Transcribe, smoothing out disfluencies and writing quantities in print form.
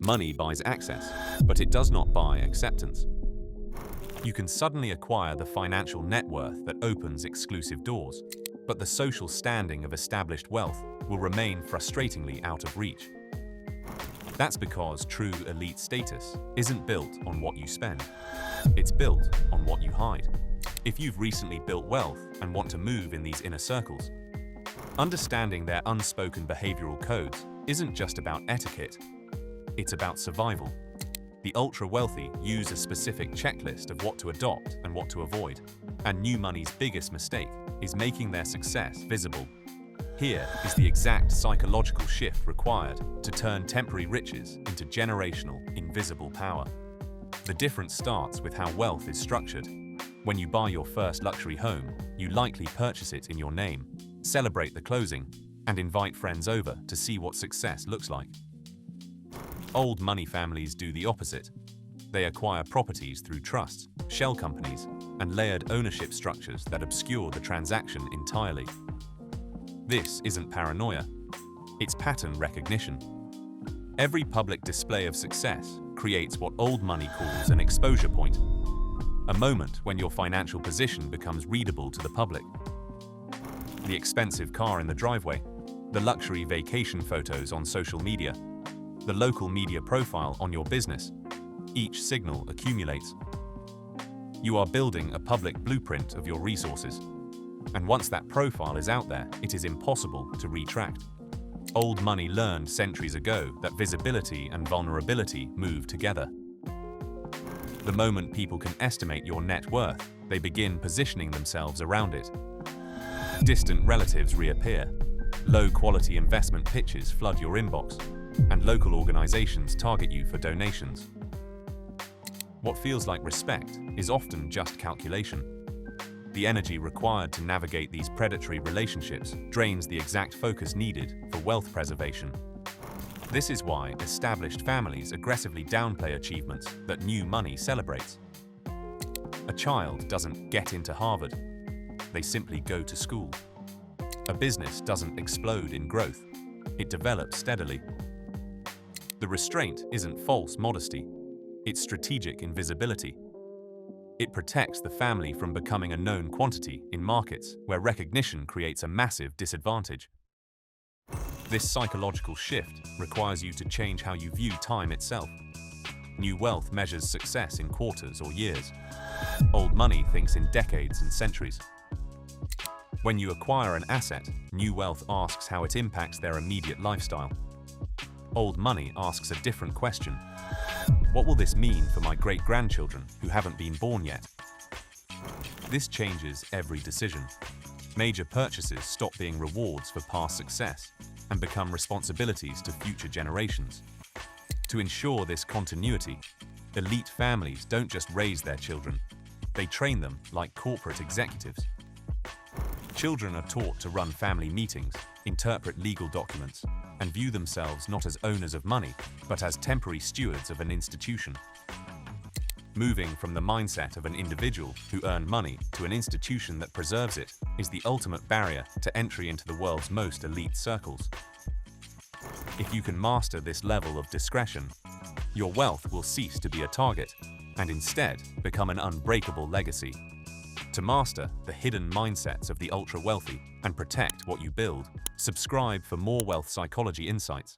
Money buys access, but it does not buy acceptance. You can suddenly acquire the financial net worth that opens exclusive doors, but the social standing of established wealth will remain frustratingly out of reach. That's because true elite status isn't built on what you spend. It's built on what you hide. If you've recently built wealth and want to move in these inner circles, understanding their unspoken behavioral codes isn't just about etiquette, it's about survival. The ultra-wealthy use a specific checklist of what to adopt and what to avoid, and new money's biggest mistake is making their success visible. Here is the exact psychological shift required to turn temporary riches into generational, invisible power. The difference starts with how wealth is structured. When you buy your first luxury home, you likely purchase it in your name, celebrate the closing, and invite friends over to see what success looks like. Old money families do the opposite. They acquire properties through trusts, shell companies, and layered ownership structures that obscure the transaction entirely. This isn't paranoia, it's pattern recognition. Every public display of success creates what old money calls an exposure point, a moment when your financial position becomes readable to the public. The expensive car in the driveway, the luxury vacation photos on social media, the local media profile on your business, each signal accumulates. You are building a public blueprint of your resources. And once that profile is out there, it is impossible to retract. Old money learned centuries ago that visibility and vulnerability move together. The moment people can estimate your net worth, they begin positioning themselves around it. Distant relatives reappear. Low-quality investment pitches flood your inbox, and local organizations target you for donations. What feels like respect is often just calculation. The energy required to navigate these predatory relationships drains the exact focus needed for wealth preservation. This is why established families aggressively downplay achievements that new money celebrates. A child doesn't get into Harvard, they simply go to school. A business doesn't explode in growth, it develops steadily. The restraint isn't false modesty, it's strategic invisibility. It protects the family from becoming a known quantity in markets where recognition creates a massive disadvantage. This psychological shift requires you to change how you view time itself. New wealth measures success in quarters or years. Old money thinks in decades and centuries. When you acquire an asset, new wealth asks how it impacts their immediate lifestyle. Old money asks a different question. What will this mean for my great-grandchildren who haven't been born yet? This changes every decision. Major purchases stop being rewards for past success and become responsibilities to future generations. To ensure this continuity, elite families don't just raise their children, they train them like corporate executives. Children are taught to run family meetings, interpret legal documents, and view themselves not as owners of money, but as temporary stewards of an institution. Moving from the mindset of an individual who earned money to an institution that preserves it is the ultimate barrier to entry into the world's most elite circles. If you can master this level of discretion, your wealth will cease to be a target and instead become an unbreakable legacy. To master the hidden mindsets of the ultra-wealthy and protect what you build, subscribe for more wealth psychology insights.